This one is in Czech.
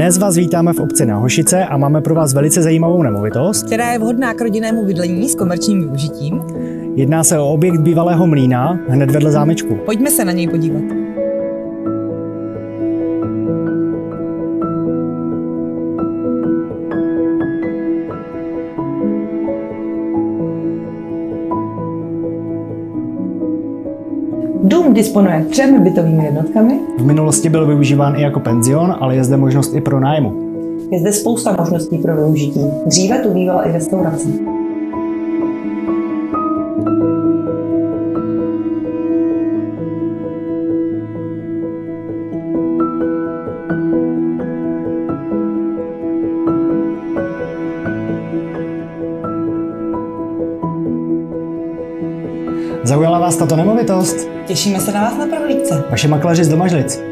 Dnes vás vítáme v obci Na Hošice a máme pro vás velice zajímavou nemovitost, která je vhodná k rodinnému bydlení s komerčním využitím. Jedná se o objekt bývalého mlýna hned vedle zámečku. Pojďme se na něj podívat. Dům disponuje 3 bytovými jednotkami. V minulosti byl využíván i jako penzion, ale je zde možnost i pro nájmu. Je zde spousta možností pro využití. Dříve tu bývala i restaurace. Zaujala vás tato nemovitost? Těšíme se na vás na prohlídce. Vaše makléři z Domažlic.